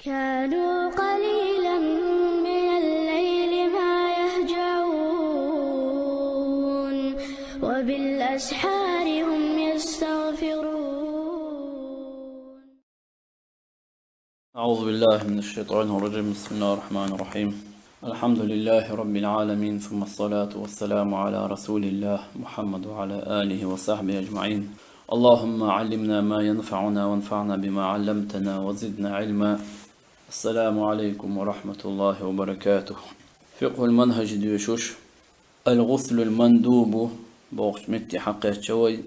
كانوا قليلا من الليل ما يهجعون وبالأسحار هم يستغفرون. أعوذ بالله من الشيطان الرجيم. بسم الله الرحمن الرحيم. الحمد لله رب العالمين، ثم الصلاة والسلام على رسول الله محمد وعلى آله وصحبه أجمعين. اللهم علمنا ما ينفعنا وانفعنا بما علمتنا وزدنا علما. السلام عليكم ورحمة الله وبركاته. فقه المنهج ديوشوش الغسل المندوب بوقت متي حقيت شوي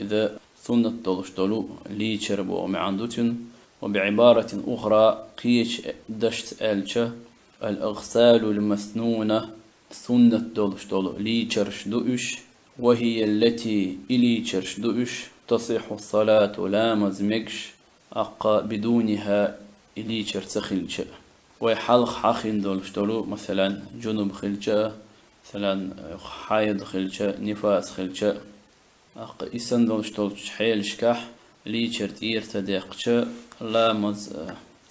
إذا سنة تلو ليشر بو معندوتن. وبعبارة أخرى قيش دشت ألشة الأغسال المسنونة سنة دولشتولو ليشرش دوش، وهي التي إليشرش دوش تصح الصلاة لا مزمكش أقا بدونها إليشر تخلشة. ويحلق حاخين دولشتولو مثلا جنوب خلشة، مثلا حيض خلشة، نفاس خلشة أقا إسان دولشتولو حيل شكاح ليشر تير تدقشة لامز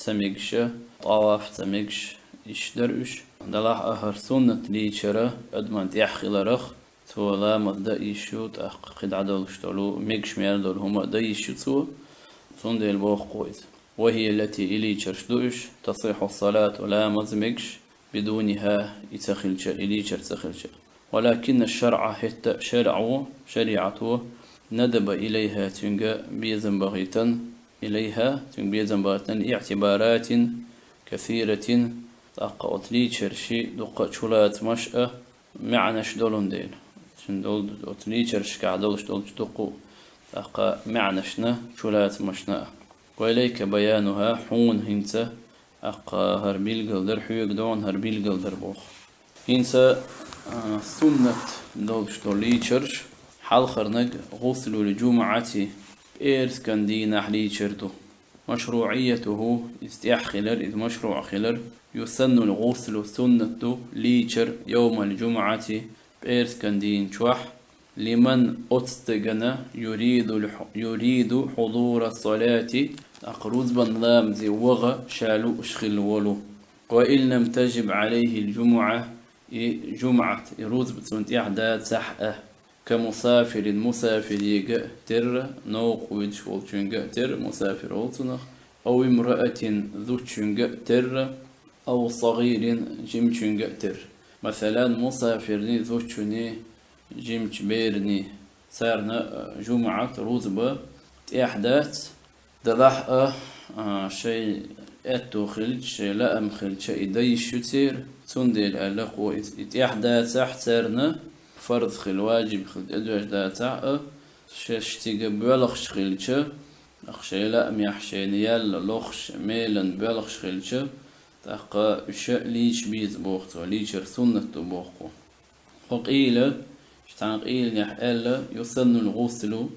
تميكش طواف تميكش إشدرش دلاح أهر سنة ليشرة أدمان تيحخل رخ تو لامز دا إيشوت قد عدولش تولو ميكش ميردول هما دا إيشوتو سنة البوخ قويت. وهي التي إليشرش دوش تصيح الصلاة لامز ميكش بدونها إتخلش إليشر تخلش. ولكن الشرع حتى شريعته ندب إليها تنجا بيزن بغيتا إليها بيزن بغيتا اعتبارات كثيرة تقوت ليشر شي دقة شلات مشأة معنى شدولون دين شندول ليشر شكعدولش دولش دقو تقا معنى شنا شلات مشنا. وإليك بيانها حون هنسا أقا هربيل قلدر حيوك دون هربيل قلدر بوخ هنسا سنة دولش ليشرش حال خرنق غسل الجمعة بإرس كان دين أحلي شرطه. مشروعيته استياح خلر إذ مشروع خلر يسن الغسل سنة ليشر يوم الجمعة بإرس كان دين شوح لمن أتستغنى يريد حضور الصلاة أقروز بن لام زي وغى شالو أشخل ولو. وإن لم تجب عليه الجمعة جمعة يروز بتسونت إحداد سحأة كمسافر يجا تر نوق ويدشول تشنجا تر مسافر أولتنخ، أو امرأة ذو تشنجا تر، أو صغير جيم تشنجا تر. مثلا مسافر ذو تشني جيم تبيرني سارنا جمعة روزبة إحداث دلح شيء أتو خلج شيء لا أم خلج شيء دايش يصير تندل ألقو إحداث سارنا فرض خل واجب خل أدوش دا تاع شتيجا بلغش خلشة أخشى لا ميحشين يلا لغش ميلن بلغش خلشة تاقا شاء ليش بيز بوختو ليشر سنة بوختو. وقيل شتان قيل يحأل يسن الغسل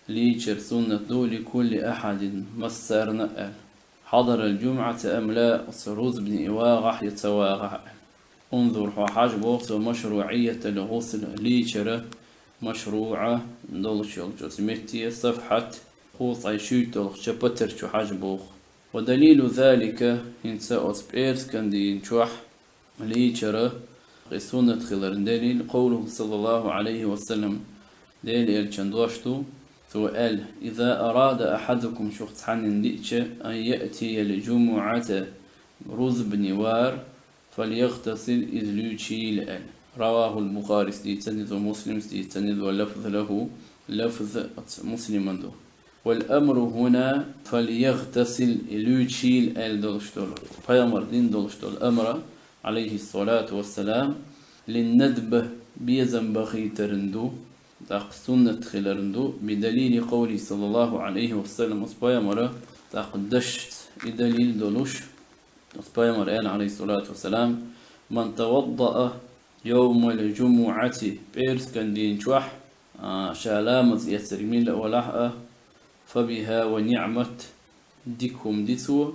ليشر سنة دو لكل أحد مسرنا حضر الجمعة أم لا سروز بن إواغح يتواغح. انظر حاج بوقت مشروعية الغسل ليشرة مشروعة دولش يلجوزمتي صفحة خوص عيشوت دولش بتر شو حاج بوخ. ودليل ذلك إنسا أسبيرس كان دين شوح ليشرة سنة خلر دليل قوله صلى الله عليه وسلم دليل الشندوشتو سؤال إذا أراد أحدكم شخص حن ليش أن يأتي الجمعة رز بنوار فليغتسل إذ لوشي لأن. رواه البخاري ستيتند ومسلم ستيتند واللفظ له لفظ مسلم عنده. والأمر هنا فليغتسل لوشي لأن دولشتول فيامر دين دولشتول أمر عليه الصلاة والسلام للندبة بيزن بخي ترندو تاق سنة خلرندو بدليل قوله صلى الله عليه وسلم أصبايمر تاق دشت دليل دولوش أصبايمر عليه الصلاة والسلام من توضأ يوم الجمعة بيرس كان دين شوح شالامز يسرمين لأولحة فبها ونعمت ديكهم ديسو.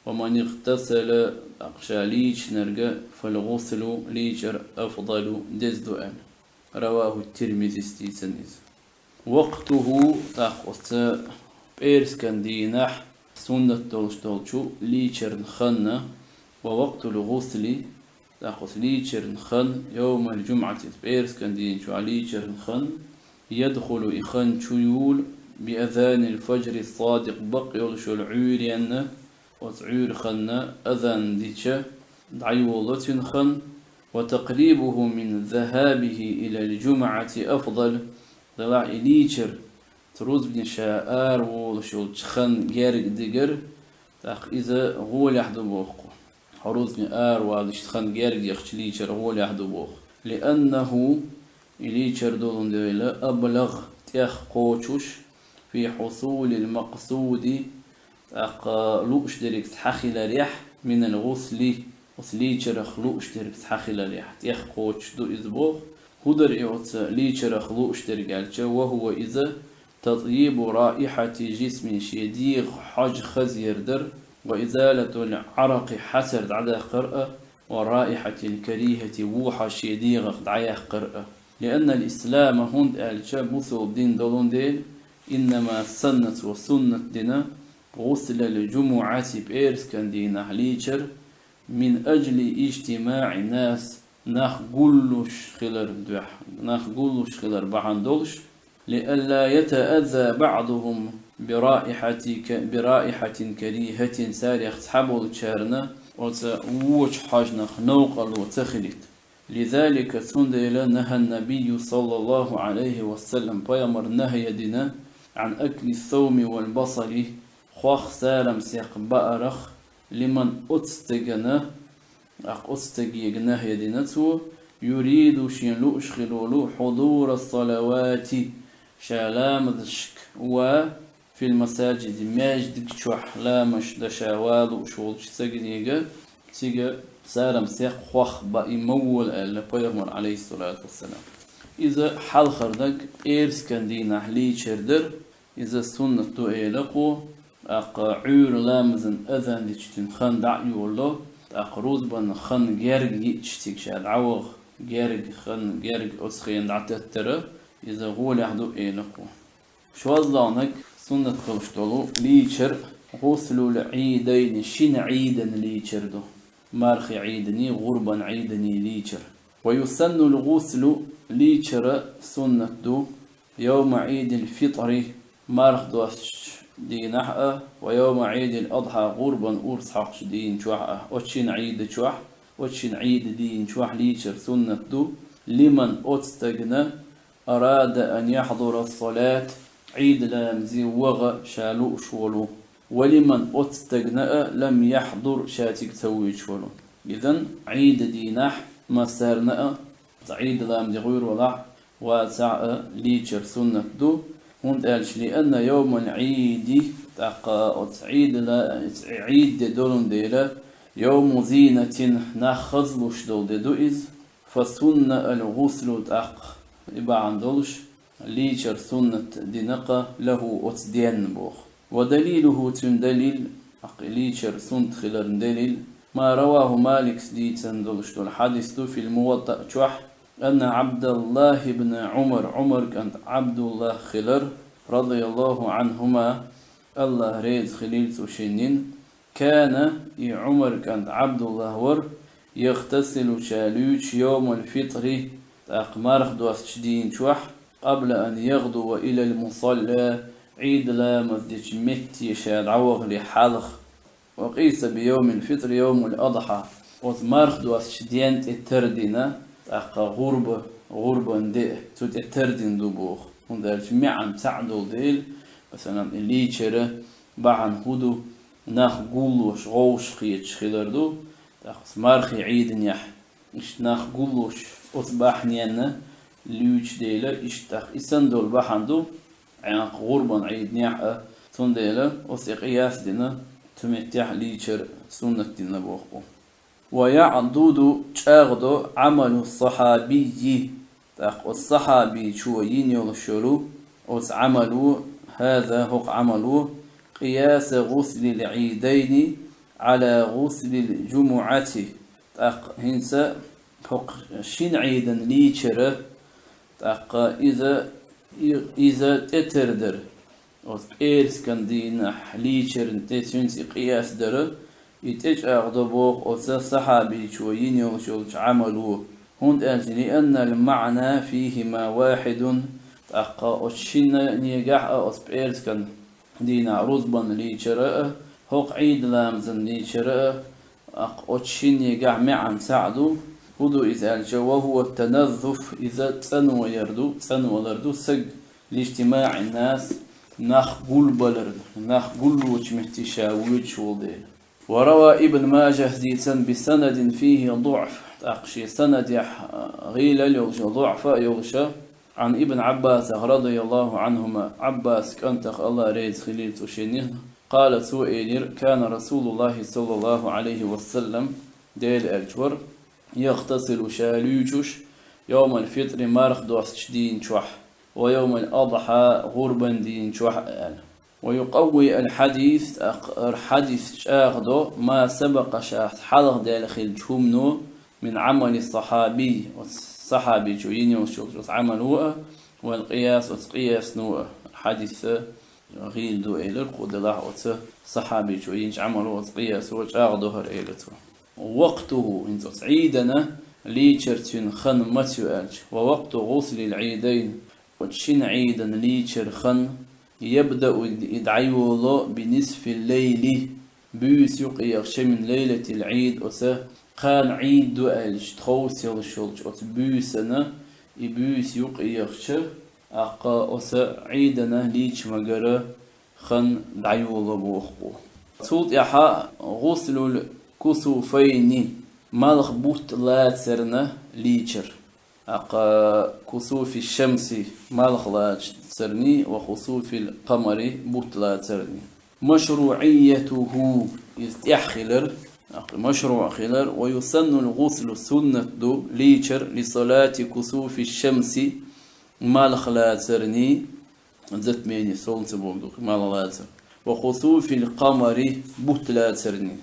ومن اغتسل أقشاليش نرجع فالغسل ليجر أفضل دزدؤان. رواه الترمذي ستيسنيز. وقته تاقوت بيرس كان دينح سنة دولشو ليشر خن ووقت الغسل تأخذ ليشر خن يوم الجمعة بيرس كان دين شو ليشر خن يدخل إخن شيول بأذان الفجر الصادق بقي شو العيرين وتعير خن أذان ديشة دعيولة خن وتقريبه من ذهابه إلى الجمعة أفضل ضلع ليشر تروز بن شاءر وشو تخن جارق دقر تاق إذا هو يحدو بوخ حروز بن آر وعلش تخن جارق يخش ليشر هو يحدو بوخ لأنه ليشر دولن دويلة أبلغ تيخ قوشوش في حصول المقصود تاق لوش درك تحخل ريح من الغسل وسليشر خلوش درك تحخل ريح تيخ قوش دو إذبوخ هدر إيوت ليشر خلوش درك وهو إذا تطيب رائحة جسم شديق حج خزير در وإزالة العرق حسر عدا قرأة ورائحة الكريهة ووحة شديق دعيه قرأة لأن الإسلام هند ألشا مثل دين دولون ديل إنما سنة وسنة دينا غسل الجمعة بإرس كان دينا ليشر من أجل اجتماع ناس نخقلوش خلر بحان دولش لئلا يتأذى بعضهم برائحة كريهة ساريخ تحبول تشارنا وتوش حاجنا نوقل وتخلت لذلك سندل نهى النبي صلى الله عليه وسلم بيامر نهي دنا عن أكل الثوم والبصل خوخ سالم سيق بأرخ لمن أتستجنا أتستجيجناه يدينته يريد شين لؤشخلولو حضور الصلوات شالام دشك وفي المساجد ماجدك شوح لامش دشاوال وشولش سجنيجا تيجا سالم سيق خوخ بإمول ألا بيغمر عليه الصلاة والسلام إذا حال خردك إيرس كان دينا حلي شردر إذا سنة تو إيلقو عور لامزن أذن لجتن خان دعيو الله روز بان خان جارج يتشتك شاد عوغ جارج خان جارج أسخين دعتترة إذا غول يحدو إيلقو شواز لانك سنة خلشتولو ليشر غسل العيدين شين عيدا ليشر دو مارخ عيدني غربا عيدني ليشر ويسن الغسل ليشر سنة دو يوم عيد الفطر مارخ دوش دين حقه ويوم عيد الأضحى غربا أورس حقش دين شوحه وشين عيد شوح وشين عيد دين شوح ليشر سنة دو لمن أتستغنى أراد أن يحضر الصلاة عيد لامزي وغى شالو شولو ولمن أتستغنى لم يحضر شاتك توي شولو إذن عيد دينح ما سارنا عيد لامزي غير وضع وسع ليشر سنة دو هند قالش لأن يوم العيد تقاط عيد دولن ديلا يوم زينة نخزلوش دول دو إز فسنة الغسل تق إبا عندولش ليشر سنة دينقة له أتدين بوخ ودليله تندليل ليشر سنة خلال دليل ما رواه مالك دي تندولش دول حديث في الموطأ شوح أن عبد الله بن عمر كانت عبد الله خلر رضي الله عنهما الله ريز خليل سوشينين كان عمر كانت عبد الله ور يغتسل شالوش يوم الفطر أقمار دوس شدين شوح قبل أن يغدو إلى المصلى عيد لا مزدج مت يشاد عوغ لحالخ وقيس بيوم الفطر يوم الأضحى وتمارخ دوس شدين التردنا أقا غربة ندئ تود التردن دوبوخ وندرج معا تعدل ديل مثلا اللي يشره بعن هدو ناخ قولوش غوش خيتش خلردو تاخس مارخي عيد نيح إش ناخ قولوش أصبح نيانا ليوش ديلا إش تاخ إسان دول بحندو عنق غربا عيد نيح تون ديلا أسيقياس دينا تمتيح ليشر سنة دينا بوخبو ويعضد تشاغدو عمل الصحابي الصحابي شو ينيغشلو أس عملو هذا هو عملو قياس غسل العيدين على غسل الجمعة هنسا هق شين عيدا ليشرة إذا تتردر أوس إيرس كان دين ليشر تسونس قياس در يتج أغضبوق أوس صحابي شوين يوشولش عملوه هند أجل أن المعنى فيهما واحد أقا أشين نيجح أوس إيرس كان دين رزبان ليشر هوق عيد لامزن ليشر أق أشين يجح معا سعدو هدو إذا وهو التنظف إذا تسنو يردو تسنو لردو سج لاجتماع الناس نخ قل بلرد نخ قل وش مهتشاويد شولدين وروى ابن ماجه زيتسن بسند فيه ضعف أقشي سند غيل يغشى ضعف يغشى عن ابن عباس رضي الله عنهما عباس كنتخ الله ريد خليل تشينه قال سوئيلر كان رسول الله صلى الله عليه وسلم ديل الجور يغتسل شالوجش يوم الفطر مارخ دوست دين شوح ويوم الأضحى غربا دين شوح ويقوي الحديث حديث شاغدو ما سبق شاهد حلق داخل جمنو من عمل الصحابي والصحابي جويني وشوكس عملوه والقياس وقياس نوه حديث غيل دو إلر قد الله صحابي جوينش عملوه وقياس وشاغدو هر إلتو وقته انتو عيدنا ليشرتين خن متيو ألج ووقت غسل العيدين وتشين عيدا ليشر خن يبدأ يدعيولو بنصف الليل بيس يقيغش من ليلة العيد وسه قان عيد دو ألج تخوص يلشولج وت بيسنا يبيس يقيغش أقا وسه عيدنا ليش مجرى خن دعيولو بوخبو صوت يحا غسل كسوفين مالخ بوت لا تسرنا ليشر أقا كسوف الشمس مالخ لا تسرني وخسوف القمر بوت لا تسرني مشروعيته يستحخلر مشروع خلر ويسن الغسل سنة دو ليشر لصلاة كسوف الشمس مالخ لا تسرني زت ميني سول سبوك مال لا تسر وخسوف القمر بوت لا تسرني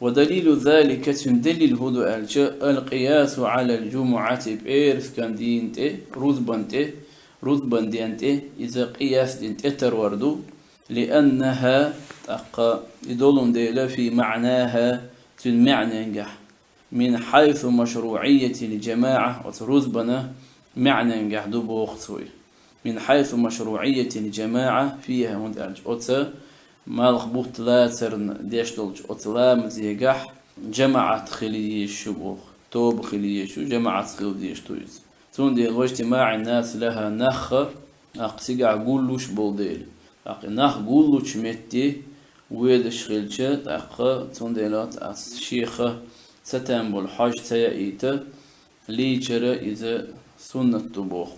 ودليل ذلك تندلل هدو القياس على الجمعة بإيرس كان دينتي رزبان دينتي إذا قياس دينتي تروردو لأنها يدولون ديلا في معناها تنمعنى نجح من حيث مشروعية الجماعة وترزبنا معنى نجح دو بوخصوي من حيث مشروعية الجماعة فيها مدرج مالخ بوت لا ترن ديش دولج أطلام زيجح جماعة خلية شبوخ توب خلية شو جماعة خلية تويز تون ديل واجتماع الناس لها نخ أقسيقع قولوش بولديل نخ قولوش متي ويدش خلشت تون ديلات الشيخ ستنبول حاج تيائيت ليجر إذا سنة تبوخ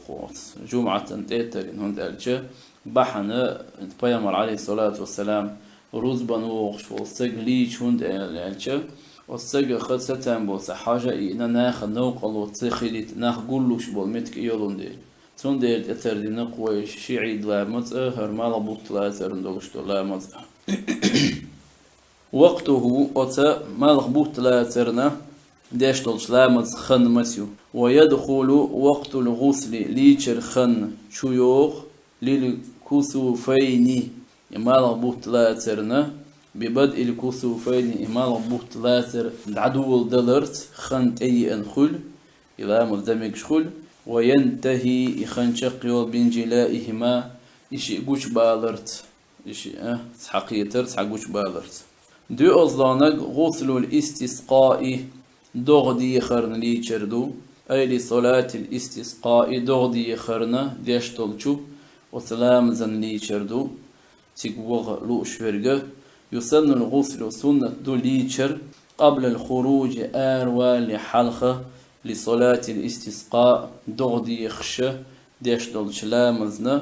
جمعة تيترين هند ألجه بحنا بيامر عليه الصلاة والسلام روزبان وغش والسج ليش هند العلشة والسج خد ستان بوس حاجة إنا ناخد نوقل وتسخيلت ناخ قلوش بالمتك يولون ديل تون ديل اتر دي نقوى شيعي دلامت هرمال بوت لا ترندوش دلامت وقته أتا مالخ بوت لا ترنا ديش دلامت خن مسيو ويدخل وقت الغسل ليشر خن شيوخ للكسوفين إمال بوت لاترنا ببدء الكسوفين إمال بوت لاتر العدو الدلرت خنت أي أنخل إلى مزدمج خل وينتهي يخنشق بانجلائهما إشي قوش بالرت إشي حقيتر قوش بالرت دو أصلانك غسل الاستسقاء دغدي خرن ليشردو أي لصلاة الاستسقاء دغدي خرن ديشتلشو وسلام زنلي شردو تيقوغ لوش فرقه يسن الغسل سنة دو ليشر قبل الخروج آروا لحلقة لصلاة الاستسقاء دغدي يخش ديشتل شلامزنا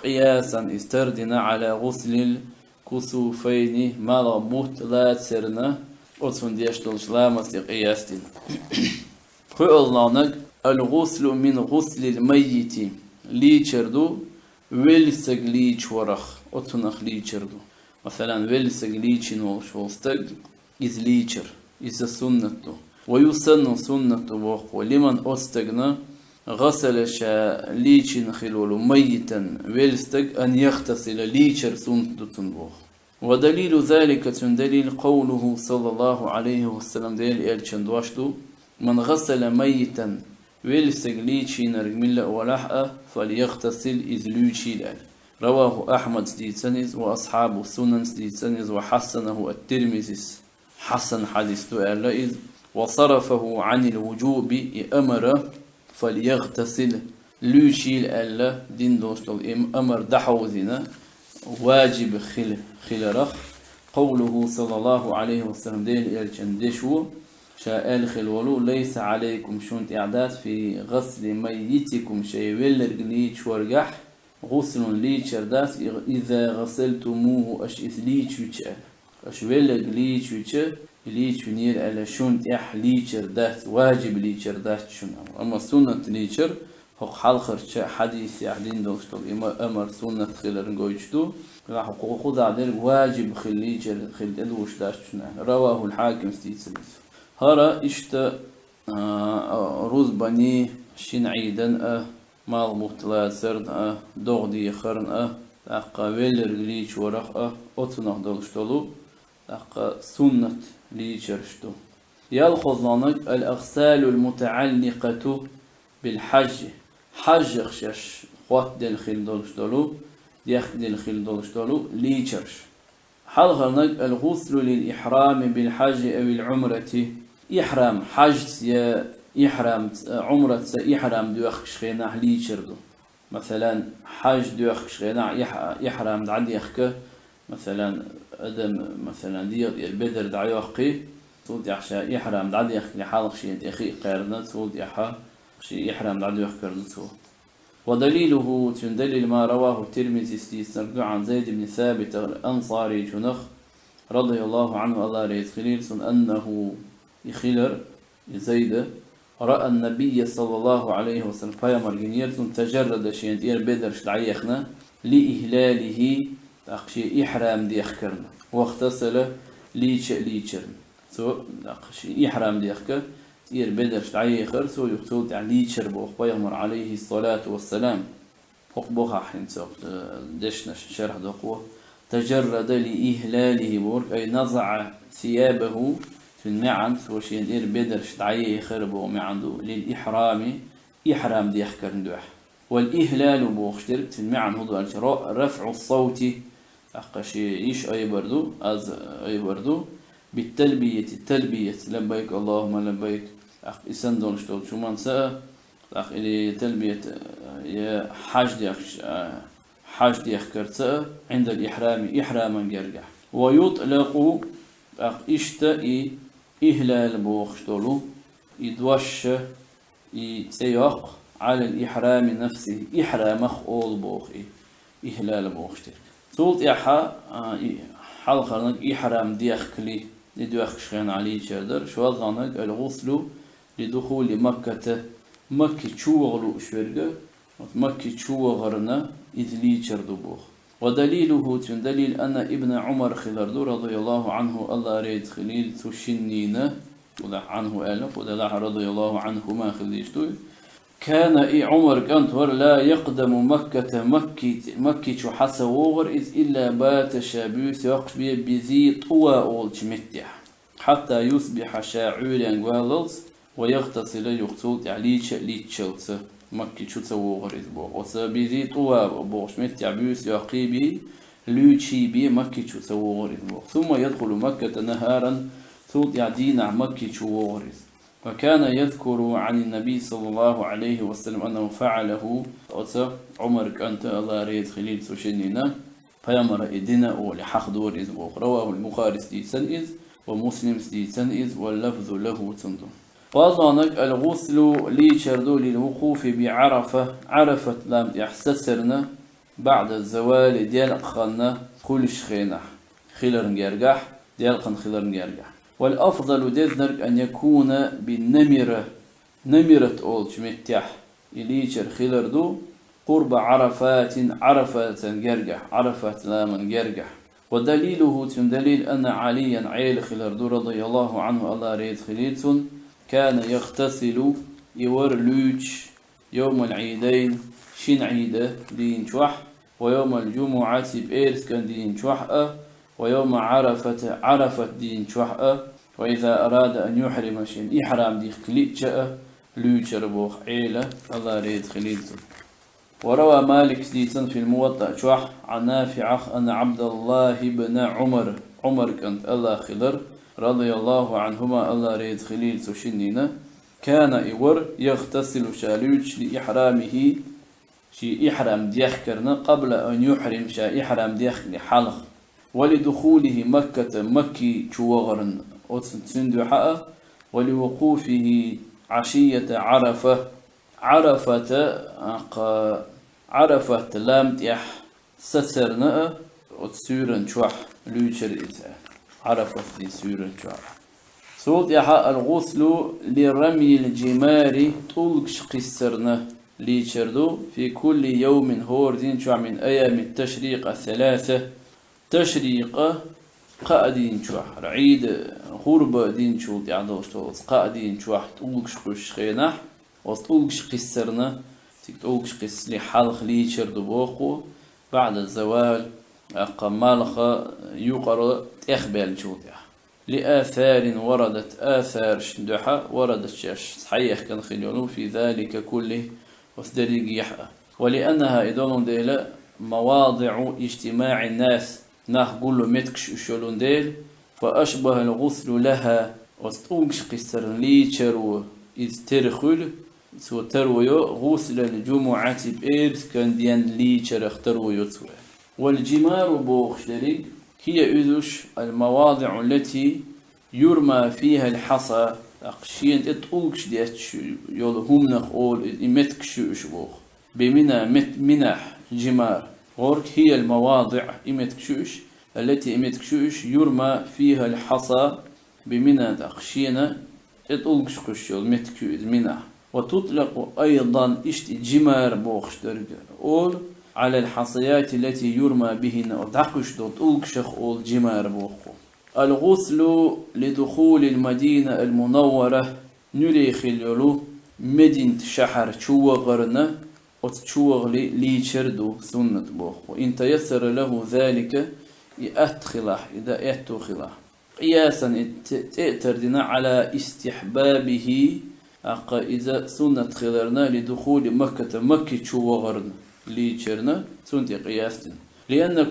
قياسا استردنا على غسل الكسوفين مربوط لا تسرنا أتون ديشتل شلامز قياستين خيالنانك الغسل من غسل الميت ليشردو ويلسق ليش ورخ أتونخ ليشردو مثلا ويلسق ليش نوش وستق إذ ليشر إذا سنته ويسن سنة وقو لمن أستغنى غسل ليشن خلول ميتا ويلستق أن يغتسل ليشر سنتنبوخ. ودليل ذلك دليل قوله صلى الله عليه وسلم ديل إلشن دواشتو من غسل ميتا ويلستق ليشين رجملا ولحأ فليغتسل إذ ليشي لأل. رواه أحمد ديتسنز وأصحاب السنن ديتسنز وحسنه الترمذي حسن حديث إذ وصرفه عن الوجوب أمر فليغتسل ليشيل ألا دين دوستل أمر دحوزنا واجب خلرخ قوله صلى الله عليه وسلم ديل الجندشو شاء الخلولو ليس عليكم شونت إعداد في غسل ميتكم شيء ولرجليش ورجح غسل ليش داس إذا غسلتموه أش إثليش وجه أش ولرجليش وجه ليش نير على شونت إح ليشر داس واجب ليشر داس شون أما سنة ليشر حق حلخر حديث يعدين دوستو أمر سنة خلر نقولشتو راح خذ عدل واجب خليشر خل وش داس شون رواه الحاكم ستيسليس هرا إشت روز بني شين عيدن مال مختلات سرن دغدي خرن تاقا ويلر ليش ورق أتنه دلشتلو تاقا سنة ليشرشتو يلخذ لنك الأغسال المتعلقة بالحج حج خشش قوات دل خيل دلشتلو ديخ دل خيل دلشتلو ليشرش حلغنك الغسل للإحرام بالحج أو العمرة إحرام حج يا إحرام عمرة إحرام دوخ شخينا ليشردو مثلا حج دوخ شخينا إحرام دعدي أخك مثلا أدم مثلا دي البدر دعي أخي صوت يحشى إحرام دعدي أخك لحالك شيء أخي قارنا صوت يحا شيء إحرام دعدي أخك كردو ودليله تندلل ما رواه الترمذي استيسنرد عن زيد بن ثابت الأنصاري جنخ رضي الله عنه الله ريت أنه يخيلر زيد رأى النبي صلى الله عليه وسلم فيامر جنيرتون تجرد شيء دير بدرش دعيخنا لإهلاله أخشي إحرام دي أخكرنا واغتسل ليشرن سو أخشي إحرام دي أخكر دير بدرش دعيخر سو يقتل ليشر بوخ فيامر عليه الصلاة والسلام بوخ حين سو دشنا شرح دقوة تجرد لإهلاله بورك أي نزع ثيابه في المعن وشي ندير بدرش دعيه خربه معندو للإحرام إحرام دي أحكر ندوح والإهلال بوخشتر في المعن هو رفع الصوت أخشي إيش أي بردو أز أي بردو بالتلبية التلبية لبيك اللهم لبيك أخ إسان دونشتول شو من سأ أخ إلي تلبية يا حاج دي أحكر سأ عند الإحرام إحراما جرجح ويطلق أخ إشتئي إهلال بوخشتولو يدوش يتسيق على الإحرام نفسه إحرام أول بوخي إهلال بوخشتر سولت إحا حلقنك إحرام ديخكلي لدوخ شخين عليه شردر شوالغنك الغسل لدخول مكة مكة شوغلو شورغة مكة شوغرنا إذ لي شردو بوخ ودليله تندليل أن ابن عمر خلردو رضي الله عنه الله ريد خليل تشنينا ولا عنه ألف ولا رضي الله عنهما خليشتو كان عمر كانت لا يقدم مكة شو حسا وغر إذ إلا بات شابيس يقشبي بذي طوى أولشمتح حتى يصبح شاعولا واللز ويغتسل يغتسل عليش ليتشلس مكة شو تسوغر إذ بوغ وسبذي طوى بوغشمتح بيس يقيبي ليتشي بي مكة شو تسوغر إذ بوغ ثم يدخل مكة نهارا ثوت يعدين مكة شو وغر إذ وكان يذكر عن النبي صلى الله عليه وسلم أنه فعله عمر كانت الله ريد خليل سوشنينا فيمر إدنا ولحق دور إذ رواه البخاري ستيسن إذ ومسلم ستيسن إذ واللفظ له تندو وظنك الغسل لي شردو للوقوف بعرفة عرفة لم يحسسرنا بعد الزوال ديال خلنا كل شخينا خلر نجرجح ديال خلر نجرجح والأفضل ديزنرك أن يكون بالنمرة نمرة أول شمتح إليشر خلردو قرب عرفات جرجح عرفات لامن جرجح ودليله تندليل أن عليا عيل خلردو رضي الله عنه الله ريد خليلسون كان يغتسل يور يوم العيدين شين عيدة دين شوح ويوم الجمعة بإيرس كان دين شوح ويوم عرفة دين شوح وإذا أراد أن يحرم شين إحرام دي خليتشأ ليوشر بوخ عيلة الله ريد خليلته. وروى مالك ديتن في الموطأ شوح عن نافع أن عبد الله بن عمر كانت الله خضر رضي الله عنهما الله ريد خليلته شنينة كان إور يغتسل شالوش لإحرامه شي إحرام ديخكرنا قبل أن يحرم شا إحرام ديخ لحلق ولدخوله مكي شوغرن وتسندحاء ولوقوفه عشية عرفة لام تيح سترنا وتسورن شوح لوشر إذا عرفة دي سورن شوح صوت يحا الغسل لرمي الجمار طولكش قسرنا ليشردو في كل يوم هور دين شوح من أيام التشريق الثلاثة تشريق قادين شوح رعيد غربة دين شوط يعدوش قادين شوح طولكش قش خينح وطولكش قسرنا تقولكش قس لي حلق ليشردو بوخو بعد الزوال أقمالخ يقرأ إخبال شوطيح لآثار وردت آثار شندحة وردت شاش صحيح كان خليونه في ذلك كله وسدريق يحأ ولأنها إدولون ديلا مواضع اجتماع الناس نقول متكش أشولون ديل فأشبه الغسل لها وستونكش قسر ليشرو إذ ترخل سو ترويو غسل الجمعة بإيرس كان ديان ليشر اخترويو سوى والجمار بوخشدري هي إذوش المواضع التي يرمى فيها الحصى أقشين تطولكش دياتش يولهم نخول إمتكش أشبوخ بمنا منح جمار غورك هي المواضع إمتكشوش التي إمتكشوش يرمى فيها الحصى بمنا أقشين تطولكش قشيول متكشوز منح وتطلق أيضا جمار بوخشدري أول على الحصيات التي يرمى بهن وتحكش دوت شخول جمار بوخو. الغسل لدخول المدينة المنورة نري خلولو مدينة شحر شوغرنا وتشوغ لي شردو سنة بوخو إن تيسر له ذلك يأتخله إذا يأتخله قياسا تأتردنا على استحبابه إذا سنة خلرنا لدخول مكة شوغرنا ليشرنا سنتي قياستن لأن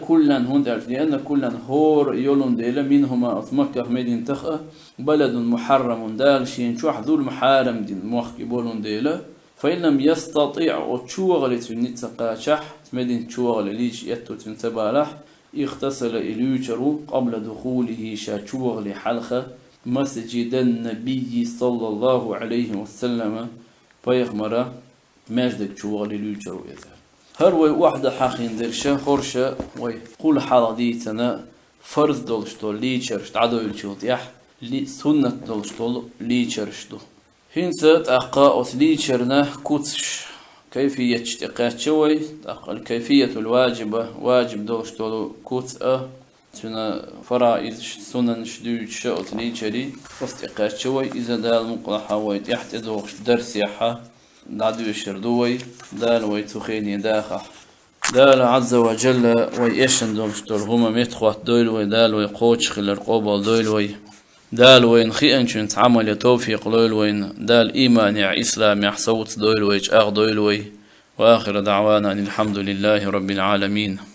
كلا هور يولون ديلا منهما مكة مدين تخأ بلد محرم دال شين شوح ذو المحارم دين موخي بولون ديلا فإن لم يستطيع وتشوغل تنتقى شح مدين تشوغل ليش يتو تنتبالح اغتسل إليوشرو قبل دخوله شاتشوغل حلقة مسجد النبي صلى الله عليه وسلم فيغمر ماجدك تشوغل إليوشرو إذا هروي واحدة حاخين درشة خورشة ويقول حالديتنا فرض دولشتو ليشرشت عدو يلشوت يح سنة دولشتو ليشرشتو هنسا تأقا أثليشرنا كوتش كيفية اشتقاق شوي الكيفية الواجبة واجب دولشتو كوتس سنة فرائض سنن شدوج شوت ليشري واستقاق شوي إذا دال مقلحة ويتحت دوغش درس يحا دعدو يشردوي دال ويتخيني داخل دال عز وجل ويشن دولشتو هما متخوات دويل ويدال ويقوتش خلال قوبال دويل وي دال وين خيئن شنت عمل توفيق دويل وين دال إيمان يع إسلام يع صوت دويل ويج دويل وي وآخر دعوانا الحمد لله رب العالمين.